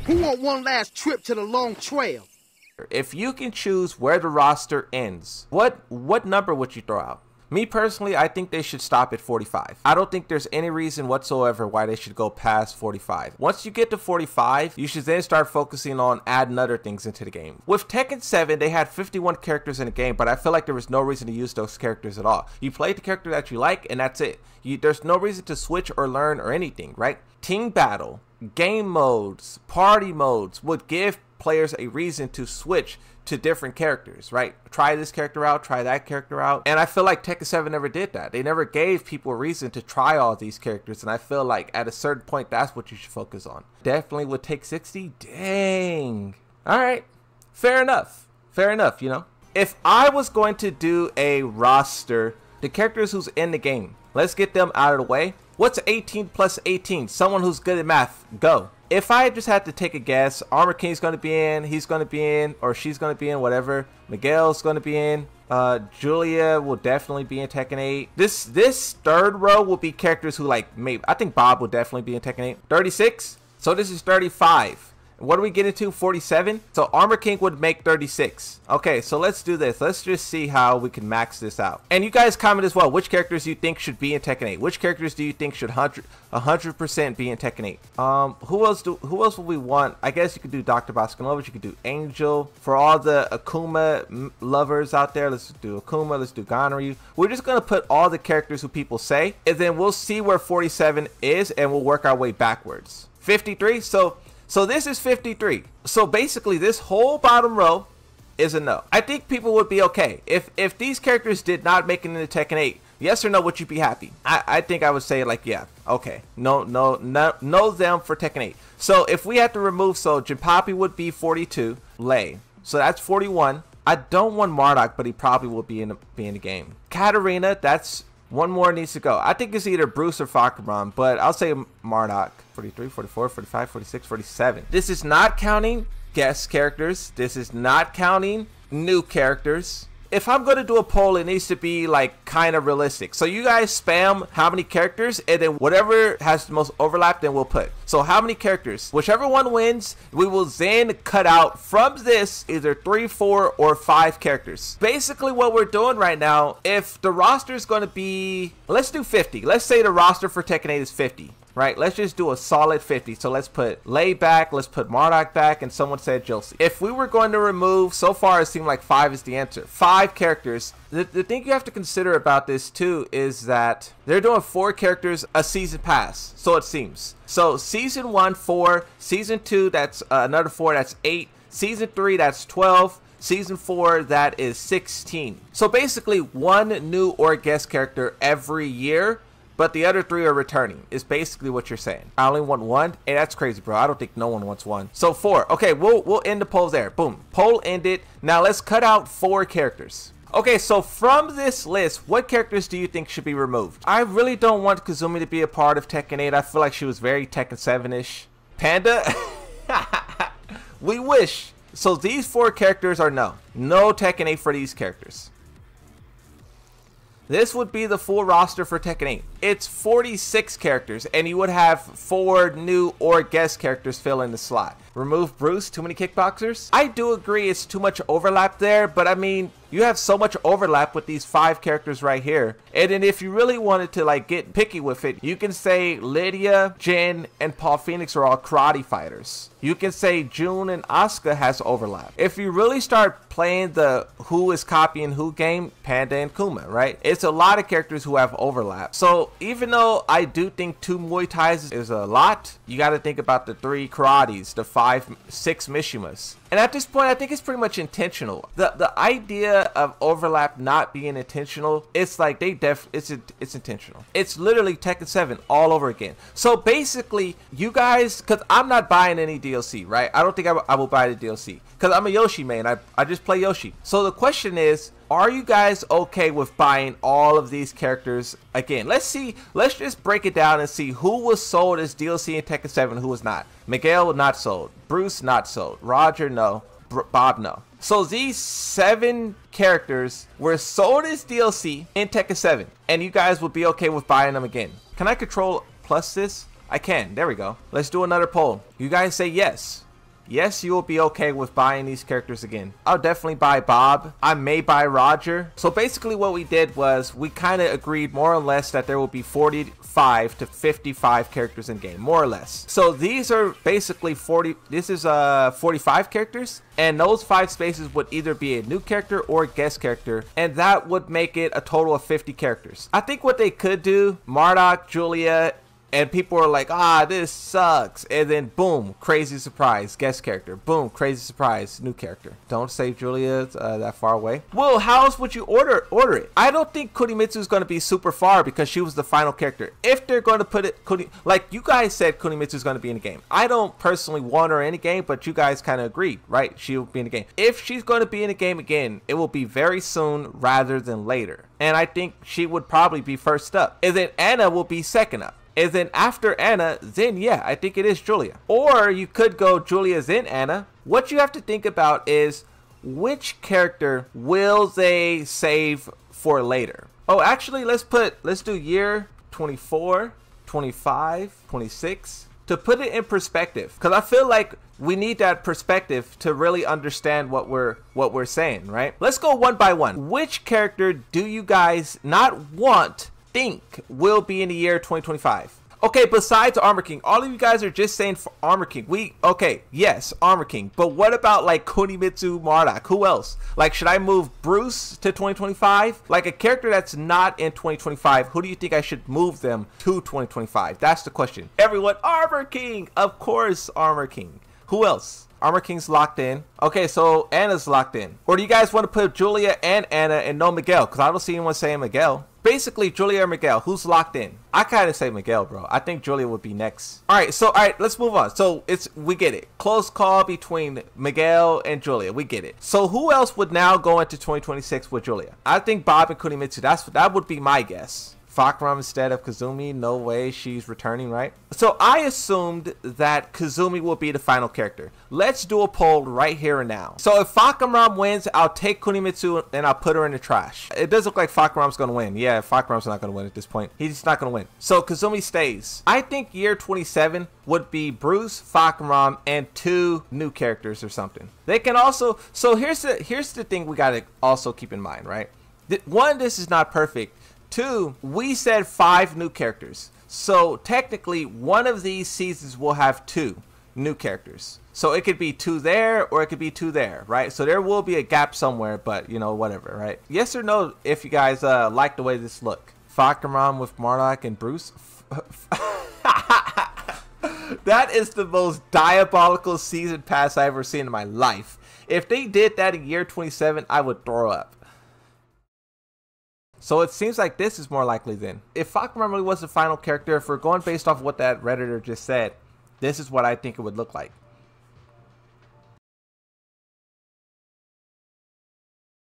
Who want one last trip to the long trail? If you can choose where the roster ends, what number would you throw out? Me personally, I think they should stop at 45. I don't think there's any reason whatsoever why they should go past 45. Once you get to 45, you should then start focusing on adding other things into the game. With Tekken 7, they had 51 characters in the game, but I feel like there was no reason to use those characters at all. You play the character that you like, and that's it. There's no reason to switch or learn or anything, right? Team battle, game modes, party modes would give players a reason to switch to different characters, right? Try this character out, try that character out. And I feel like Tekken 7 never did that. They never gave people a reason to try all these characters. And I feel like at a certain point, that's what you should focus on. Definitely would take 60. Dang. All right. Fair enough. Fair enough, you know. If I was going to do a roster, the characters who's in the game, let's get them out of the way. What's 18 plus 18? Someone who's good at math. Go. If I just had to take a guess, Armor King's going to be in, he's going to be in, or she's going to be in, whatever. Miguel's going to be in. Julia will definitely be in Tekken 8. This third row will be characters who, like, maybe, I think Bob will definitely be in Tekken 8. 36? So this is 35. What do we get into? 47? So Armor King would make 36. Okay, so let's do this. Let's just see how we can max this out. And you guys comment as well. Which characters do you think should be in Tekken 8? Which characters do you think should 100% be in Tekken 8? Who else would we want? I guess you could do Dr. Baskin-Lovich. You could do Angel. For all the Akuma lovers out there, let's do Akuma. Let's do Ganryu. We're just going to put all the characters who people say. And then we'll see where 47 is. And we'll work our way backwards. 53? So this is 53. So basically this whole bottom row is a no. I think people would be okay. If these characters did not make it into Tekken 8, yes or no, would you be happy? I think I would say like, yeah, okay. No them for Tekken 8. So if we had to remove, so Jinpapi would be 42, Lei. So that's 41. I don't want Marduk, but he probably will be in the game. Katarina, that's one more needs to go. I think it's either Bruce or Fakuran, but I'll say Marduk. 43, 44, 45, 46, 47. This is not counting guest characters. This is not counting new characters. If I'm going to do a poll, it needs to be like kind of realistic. So you guys spam how many characters, and then whatever has the most overlap, then we'll put. So how many characters? Whichever one wins, we will then cut out from this either 3, 4, or 5 characters. Basically what we're doing right now, if the roster is going to be, let's do 50. Let's say the roster for Tekken 8 is 50. Right, let's just do a solid 50. So let's put Lei back, let's put Marduk back, and someone said Josie. If we were going to remove, so far it seemed like 5 is the answer. 5 characters. The thing you have to consider about this too is that they're doing 4 characters a season pass, so it seems. So season 1, 4, season 2, that's another 4, that's 8, season 3, that's 12, season 4, that is 16. So basically 1 new or guest character every year, but the other 3 are returning, is basically what you're saying. I only want 1? Hey, that's crazy, bro. I don't think no one wants 1. So 4. Okay, we'll end the poll there. Boom. Poll ended. Now let's cut out 4 characters. Okay, so from this list, what characters do you think should be removed? I really don't want Kazumi to be a part of Tekken 8. I feel like she was very Tekken 7-ish. Panda? We wish. So these 4 characters are no. No Tekken 8 for these characters. This would be the full roster for Tekken 8. It's 46 characters, and you would have 4 new or guest characters fill in the slot. Remove Bruce, too many kickboxers? I do agree it's too much overlap there, but I mean, you have so much overlap with these 5 characters right here. And then if you really wanted to like get picky with it, you can say Lydia, Jin, and Paul Phoenix are all karate fighters. You can say June and Asuka has overlap. If you really start playing the who is copying who game, Panda and Kuma, right? It's a lot of characters who have overlap. So even though I do think 2 Muay Thais is a lot, you got to think about the 3 karates, the 6 Mishimas. And at this point, I think it's pretty much intentional. The idea of overlap not being intentional, it's like it's intentional. It's literally Tekken 7 all over again. So basically, you guys, because I'm not buying any DLC, right? I don't think I will buy the DLC because I'm a Yoshi main. I just play Yoshi. So the question is, are you guys okay with buying all of these characters again? Let's see. Let's just break it down and see who was sold as DLC in Tekken 7, who was not. Miguel not sold. Bruce not sold. Roger no. Bob no. So these 7 characters were sold as DLC in Tekken 7, and you guys would be okay with buying them again. Can I control plus this? I can. There we go. Let's do another poll. You guys say yes. yes, you will be okay with buying these characters again. I'll definitely buy Bob. I may buy Roger. So basically what we did was we kind of agreed more or less that there will be 45 to 55 characters in game, more or less. So these are basically 45 characters, and those 5 spaces would either be a new character or a guest character, and that would make it a total of 50 characters. I think what they could do, Marduk, Julia, and people are like, this sucks. And then boom, crazy surprise, guest character. Boom, crazy surprise, new character. Don't save Julia that far away. Well, how else would you order it? I don't think Kunimitsu is going to be super far because she was the final character. If they're going to put it, like you guys said, Kunimitsu is going to be in the game. I don't personally want her in the game, but you guys kind of agreed, right? She'll be in the game. If she's going to be in the game again, it will be very soon rather than later. And I think she would probably be first up. And then Anna will be second up. And then after Anna, then yeah, I think it is Julia. Or you could go Julia, then Anna. What you have to think about is which character will they save for later? Oh, actually, let's do year 24, 25, 26 to put it in perspective. Because I feel like we need that perspective to really understand what we're saying, right? Let's go one by one. Which character do you guys not think will be in the year 2025? Okay, besides Armor King, all of you guys are just saying for Armor King. Yes, Armor King. But what about like Kunimitsu, Marduk? Who else? Like, should I move Bruce to 2025? Like a character that's not in 2025, who do you think I should move them to 2025? That's the question. Everyone, Armor King! Of course, Armor King. Who else? Armor King's locked in. Okay, so Anna's locked in. Or do you guys want to put Julia and Anna and no Miguel? Because I don't see anyone saying Miguel. Basically, Julia or Miguel, who's locked in? I kind of say Miguel, bro. I think Julia would be next. All right, let's move on. So we get it. Close call between Miguel and Julia. We get it. So who else would now go into 2026 with Julia? I think Bob and Kunimitsu. That would be my guess. Fakuram instead of Kazumi. No way she's returning, right? So I assumed that Kazumi will be the final character. Let's do a poll right here and now. So if Fakuram wins, I'll take Kunimitsu and I'll put her in the trash. It does look like Fakuram's going to win. Yeah, Fakuram's not going to win at this point. He's not going to win. So Kazumi stays. I think year 27 would be Bruce, Fakuram, and 2 new characters or something. They can also... So here's the thing we got to also keep in mind, right? One, this is not perfect. 2, we said 5 new characters. So technically, one of these seasons will have 2 new characters. So it could be 2 there or it could be 2 there, right? So there will be a gap somewhere, but you know, whatever, right? Yes or no if you guys like the way this look. Fakuram with Marduk and Bruce. That is the most diabolical season pass I've ever seen in my life. If they did that in year 27, I would throw up. So it seems like this is more likely then. If Fakuram really was the final character, if we're going based off what that Redditor just said, this is what I think it would look like.